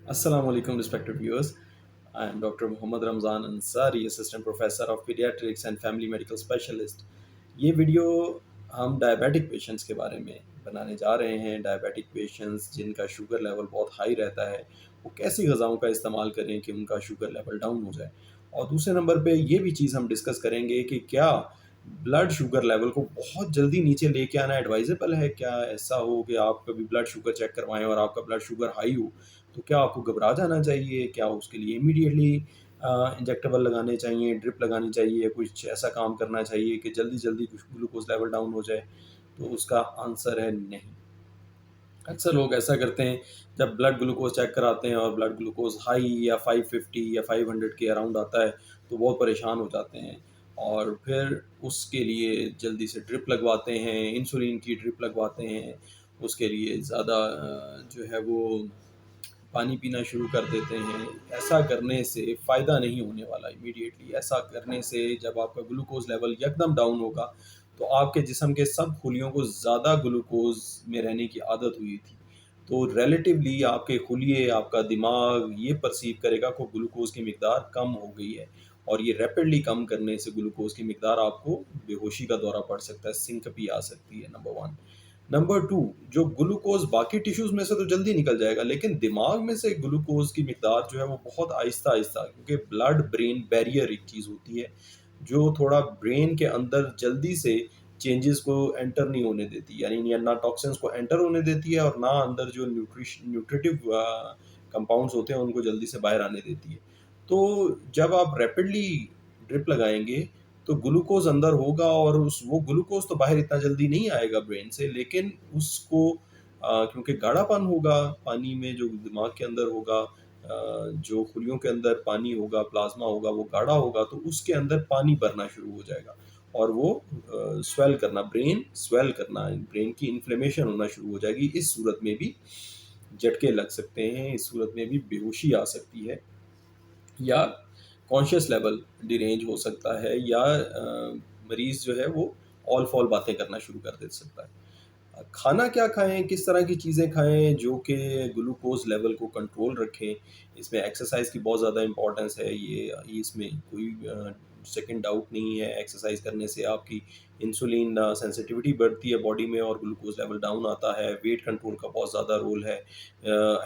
Assalamu alaikum, respected viewers. I am Dr. Mohammad Ramzan Ansari, Assistant Professor of Pediatrics and Family Medical Specialist. ये video हम diabetic patients के बारे में बनाने जा रहे हैं। डायबिटिक पेशेंट्स जिनका शुगर लेवल बहुत हाई रहता है, वो कैसी ग़िज़ाओं का इस्तेमाल करें कि उनका शुगर लेवल डाउन हो जाए। और दूसरे नंबर पे ये भी चीज़ हम डिस्कस करेंगे कि क्या ब्लड शुगर लेवल को बहुत जल्दी नीचे लेके आना एडवाइजेबल है? क्या ऐसा हो कि आप कभी ब्लड शुगर चेक करवाएँ और आपका ब्लड शुगर हाई हो, तो क्या आपको घबरा जाना चाहिए? क्या उसके लिए इमीडिएटली इंजेक्टेबल लगाने चाहिए, ड्रिप लगानी चाहिए, कुछ ऐसा काम करना चाहिए कि जल्दी-जल्दी कुछ ग्लूकोज़ लेवल डाउन हो जाए? तो उसका आंसर है नहीं। अक्सर लोग ऐसा करते हैं, जब ब्लड ग्लूकोज़ चेक कराते हैं और ब्लड ग्लूकोज़ हाई या 550 या 500 के अराउंड आता है, तो बहुत परेशान हो जाते हैं और फिर उसके लिए जल्दी से ड्रिप लगवाते हैं, इंसुलिन की ड्रिप लगवाते हैं। उसके लिए ज़्यादा जो है वो पानी पीना शुरू कर देते हैं। ऐसा करने से फ़ायदा नहीं होने वाला इमीडिएटली। ऐसा करने से जब आपका ग्लूकोज़ लेवल यकदम डाउन होगा, तो आपके जिस्म के सब खुलियों को ज़्यादा ग्लूकोज़ में रहने की आदत हुई थी। तो रिलेटिवली आपके खुलिये, आपका दिमाग ये परसीव करेगा कि ग्लूकोज़ की मिकदार कम हो गई है और ये रैपिडली कम करने से ग्लूकोज़ की मिकदार आपको बेहोशी का दौरा पड़ सकता है, सिंकपी आ सकती है, नंबर 1। नंबर 2, जो ग्लूकोज़ बाकी टिश्यूज़ में से तो जल्दी निकल जाएगा, लेकिन दिमाग में से ग्लूकोज़ की मिकदार जो है वो बहुत आहिस्ता-आहिस्ता, क्योंकि ब्लड ब्रेन बैरियर एक चीज़ होती है, जो थोड़ा ब्रेन के अंदर जल्दी से चेंजेस को एंटर नहीं होने देती, यानी ना टॉक्सिन्स को एंटर होने देती है और ना अंदर जो न्यूट्रिटिव कंपाउंड्स होते हैं उनको जल्दी से बाहर आने देती है। तो जब आप रैपिडली ड्रिप लगाएँगे, तो ग्लूकोज़ अंदर होगा और उस वो ग्लूकोज़ तो बाहर इतना जल्दी नहीं आएगा ब्रेन से, लेकिन उसको क्योंकि गाढ़ापन होगा पानी में जो दिमाग के अंदर होगा, जो खुलियों के अंदर पानी होगा, प्लाज़्मा होगा, वो गाढ़ा होगा, तो उसके अंदर पानी भरना शुरू हो जाएगा और वो स्वेल करना, ब्रेन स्वेल करना, ब्रेन की इन्फ्लेमेशन होना शुरू हो जाएगी। इस सूरत में भी झटके लग सकते हैं, इस सूरत में भी बेहोशी आ सकती है या कॉन्शियस लेवल डिरेंज हो सकता है या मरीज़ जो है वो ऑल-फॉल बातें करना शुरू कर दे सकता है। खाना क्या खाएँ, किस तरह की चीज़ें खाएँ जो कि ग्लूकोज़ लेवल को कंट्रोल रखें? इसमें एक्सरसाइज़ की बहुत ज़्यादा इम्पोर्टेंस है, ये इसमें कोई सेकंड डाउट नहीं है। एक्सरसाइज़ करने से आपकी इंसुलिन सेंसिटिविटी बढ़ती है बॉडी में और ग्लूकोज़ लेवल डाउन आता है। वेट कंट्रोल का बहुत ज़्यादा रोल है।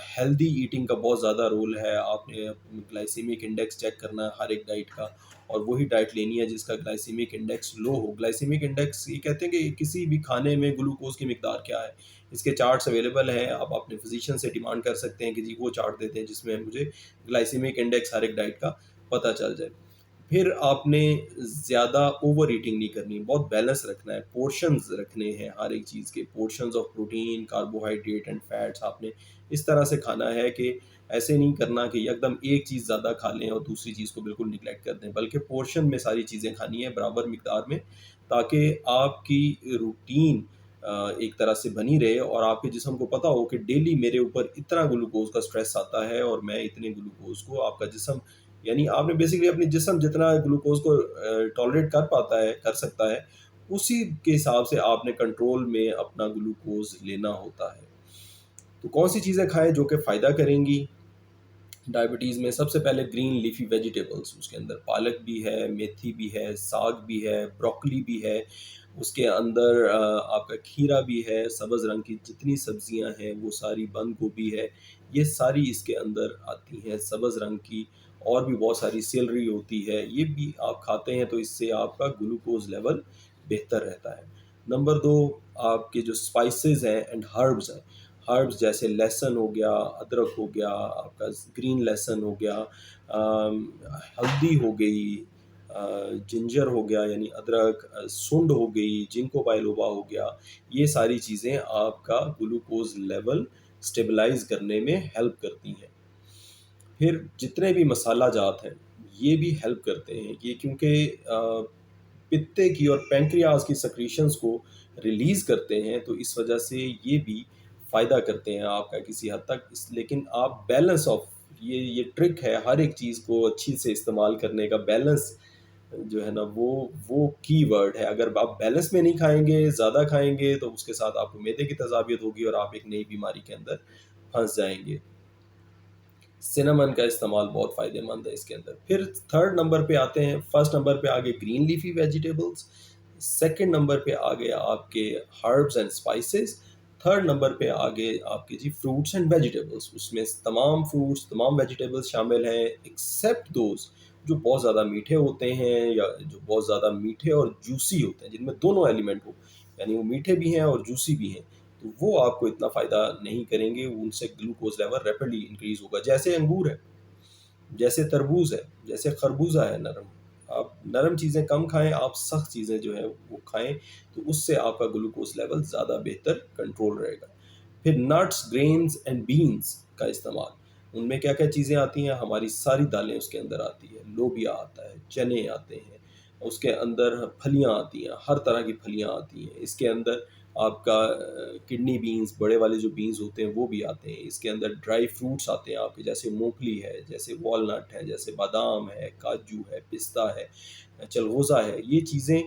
हेल्दी ईटिंग का बहुत ज़्यादा रोल है। आपने ग्लाइसेमिक इंडेक्स चेक करना है हर एक डाइट का और वही डाइट लेनी है जिसका ग्लाइसेमिक इंडेक्स लो हो। ग्लाइसेमिक इंडेक्स ये कहते हैं कि किसी भी खाने में ग्लूकोज़ की मिकदार क्या है। इसके चार्ट्स अवेलेबल हैं, आप अपने फिज़िशियन से डिमांड कर सकते हैं कि जी वो चार्ट दे दें जिसमें मुझे ग्लाइसेमिक इंडेक्स हर एक डाइट का पता चल जाए। फिर आपने ज़्यादा ओवर ईटिंग नहीं करनी, बहुत बैलेंस रखना है, पोर्शंस रखने हैं हर एक चीज़ के, portions of protein, carbohydrate and fats. आपने इस तरह से खाना है कि ऐसे नहीं करना कि एकदम एक चीज़ ज़्यादा खा लें और दूसरी चीज़ को बिल्कुल निग्लेक्ट कर दें, बल्कि पोर्शन में सारी चीज़ें खानी है बराबर मिकदार में, ताकि आपकी रूटीन एक तरह से बनी रहे और आपके जिस्म को पता हो कि डेली मेरे ऊपर इतना ग्लूकोज़ का स्ट्रेस आता है और मैं इतने ग्लूकोज़ को, आपका जिस्म, यानी आपने बेसिकली अपनी जिस्म जितना ग्लूकोज़ को टॉलरेट कर पाता है, कर सकता है, उसी के हिसाब से आपने कंट्रोल में अपना ग्लूकोज़ लेना होता है। तो कौन-सी चीज़ें खाएँ जो कि फ़ायदा करेंगी? डायबिटीज़ में सबसे पहले ग्रीन लीफ़ी वेजिटेबल्स, उसके अंदर पालक भी है, मेथी भी है, साग भी है, ब्रोकोली भी है, उसके अंदर आपका खीरा भी है, सब्ज़ रंग की जितनी सब्ज़ियाँ हैं वो सारी, बंद गोभी है, ये सारी इसके अंदर आती हैं सब्ज़ रंग की। और भी बहुत सारी सेलरी होती है, ये भी आप खाते हैं तो इससे आपका ग्लूकोज़ लेवल बेहतर रहता है। नंबर 2, आपके जो स्पाइसेस हैं एंड हर्ब्स हैं, हर्ब्स जैसे लहसुन हो गया, अदरक हो गया, आपका ग्रीन लहसुन हो गया, हल्दी हो गई, जिंजर हो गया यानी अदरक, सुंड हो गई, जिंको बाइलोबा हो गया, ये सारी चीज़ें आपका ग्लूकोज़ लेवल स्टेबलाइज़ करने में हेल्प करती हैं। फिर जितने भी मसाला जात हैं, ये भी हेल्प करते हैं, ये क्योंकि पित्ते की और पैंक्रियाज़ की सेक्रीशंस को रिलीज़ करते हैं, तो इस वजह से ये भी फ़ायदा करते हैं आपका किसी हद तक। लेकिन आप बैलेंस ऑफ, ये ट्रिक है हर एक चीज़ को अच्छी से इस्तेमाल करने का, बैलेंस जो है ना वो की वर्ड है। अगर आप बैलेंस में नहीं खाएँगे, ज़्यादा खाएँगे, तो उसके साथ आपको मैदे की तज़ाबियत होगी और आप एक नई बीमारी के अंदर फँस जाएँगे। सिनेमन का इस्तेमाल बहुत फ़ायदेमंद है इसके अंदर। फिर थर्ड नंबर पे आते हैं, फर्स्ट नंबर पे आ गए green leafy vegetables, second number पे आ गए आपके herbs and spices, third number पे आ गए आपके जी फ्रूट्स एंड वेजिटेबल्स। उसमें तमाम फ्रूट्स, तमाम वेजिटेबल्स शामिल हैं एक्सेप्ट दोज़ जो बहुत ज़्यादा मीठे होते हैं या जो बहुत ज़्यादा मीठे और जूसी होते हैं, जिनमें दोनों एलिमेंट हो, यानी वो मीठे भी हैं और जूसी भी हैं। तो वो आपको इतना फ़ायदा नहीं करेंगे, उनसे ग्लूकोज़ लेवल रैपिडली इंक्रीज़ होगा। जैसे अंगूर है, जैसे तरबूज़ है, जैसे खरबूज़ा है नरम। आप नरम चीज़ें कम खाएँ, आप सख्त चीज़ें जो हैं वो खाएँ, तो उससे आपका ग्लूकोज़ लेवल ज़्यादा बेहतर कंट्रोल रहेगा। फिर नट्स, ग्रेन्स एंड बीन्स का इस्तेमाल। उनमें क्या-क्या चीज़ें आती हैं? हमारी सारी दालें उसके अंदर आती हैं। लोबिया आता है, चने आते हैं, उसके अंदर फलियाँ आती हैं, हर तरह की फलियाँ आती हैं। इसके अंदर आपका किडनी बीन्स, बड़े वाले जो बीन्स होते हैं वो भी आते हैं। इसके अंदर ड्राई फ्रूट्स आते हैं आपके, जैसे मूँगफली है, जैसे वॉलनट है, जैसे बादाम है, काजू है, पिस्ता है, चिलगोज़ा है। ये चीज़ें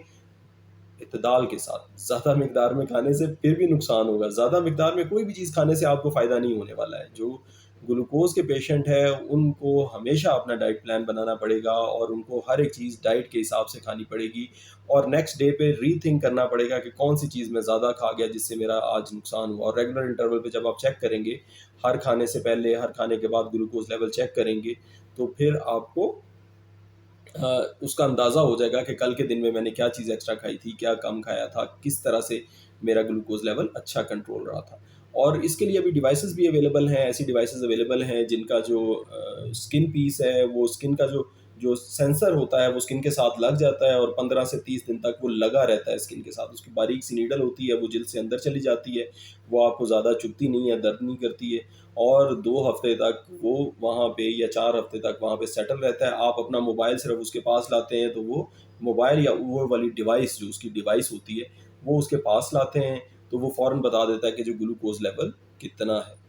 इत्तेदाल के साथ, ज़्यादा मिकदार में खाने से फिर भी नुकसान होगा। ज़्यादा मिकदार में कोई भी चीज़ खाने से आपको फ़ायदा नहीं होने वाला है। जो ग्लूकोज़ के पेशेंट हैं, उनको हमेशा अपना डाइट प्लान बनाना पड़ेगा और उनको हर एक चीज़ डाइट के हिसाब से खानी पड़ेगी और नेक्स्ट डे पे रीथिंक करना पड़ेगा कि कौन-सी चीज़ मैं ज़्यादा खा गया जिससे मेरा आज नुकसान हुआ। और रेगुलर इंटरवल पे जब आप चेक करेंगे, हर खाने से पहले, हर खाने के बाद ग्लूकोज़ लेवल चेक करेंगे, तो फिर आपको उसका अंदाज़ा हो जाएगा कि कल के दिन में मैंने क्या चीज़ एक्स्ट्रा खाई थी, क्या कम खाया था, किस तरह से मेरा ग्लूकोज़ लेवल अच्छा कंट्रोल रहा था। और इसके लिए अभी डिवाइसेज़ भी अवेलेबल हैं, ऐसी डिवाइसेज़ अवेलेबल हैं जिनका जो स्किन पीस है, वो स्किन का जो जो सेंसर होता है, वो स्किन के साथ लग जाता है और 15 से 30 दिन तक वो लगा रहता है स्किन के साथ। उसकी बारीक सी नीडल होती है, वो जिल्द से अंदर चली जाती है, वो आपको ज़्यादा चुभती नहीं है, दर्द नहीं करती है और 2 हफ़्ते तक वो वहाँ पे या 4 हफ़्ते तक वहाँ पे सेटल रहता है। आप अपना मोबाइल सिर्फ़ उसके पास लाते हैं, तो वो मोबाइल या वो वाली डिवाइस जो उसकी डिवाइस होती है, वो उसके पास लाते हैं, तो वो फ़ौरन बता देता है कि जो ग्लूकोज़ लेवल कितना है।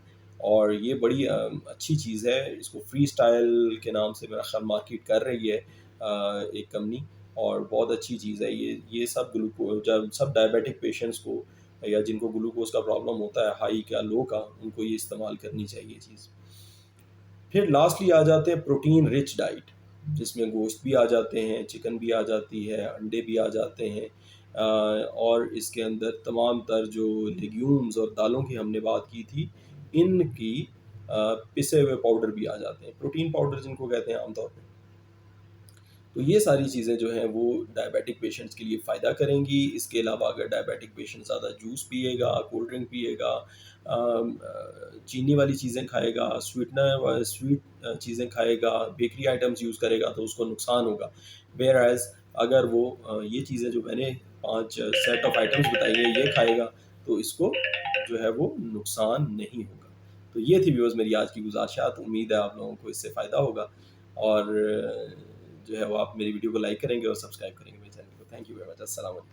और ये बड़ी अच्छी चीज़ है, इसको फ्री स्टाइल के नाम से मेरा ख़्याल मार्केट कर रही है एक कंपनी और बहुत अच्छी चीज़ है ये सब जब सब डायबिटिक पेशेंट्स को या जिनको ग्लूकोज़ का प्रॉब्लम होता है, हाई का, लो का, उनको ये इस्तेमाल करनी चाहिए चीज़। फिर लास्टली आ जाते हैं प्रोटीन रिच डाइट, जिसमें गोश्त भी आ जाते हैं, चिकन भी आ जाती है, अंडे भी आ जाते हैं और इसके अंदर तमाम तर जो लेग्यूम्स और दालों की हमने बात की थी, इनकी पिसे हुए पाउडर भी आ जाते हैं, प्रोटीन पाउडर जिनको कहते हैं आमतौर पे। तो ये सारी चीज़ें जो हैं वो डायबिटिक पेशेंट्स के लिए फ़ायदा करेंगी। इसके अलावा अगर डायबिटिक पेशेंट ज़्यादा जूस पिएगा, कोल्ड ड्रिंक पिएगा, चीनी वाली चीज़ें खाएगा, स्वीट चीज़ें खाएगा, बेकरी आइटम्स यूज़ करेगा तो उसको नुकसान होगा। व्हेयर एज़ अगर वो ये चीज़ें जो मैंने 5 सेट ऑफ आइटम्स बताई है ये खाएगा तो इसको जो है वो नुकसान नहीं होगा। तो ये थी व्यूअर्स मेरी आज की गुज़ारिशात। उम्मीद है आप लोगों को इससे फ़ायदा होगा और जो है वो आप मेरी वीडियो को लाइक करेंगे और सब्सक्राइब करेंगे मेरे चैनल को। Thank you very much. अस्सलाम वालेकुम।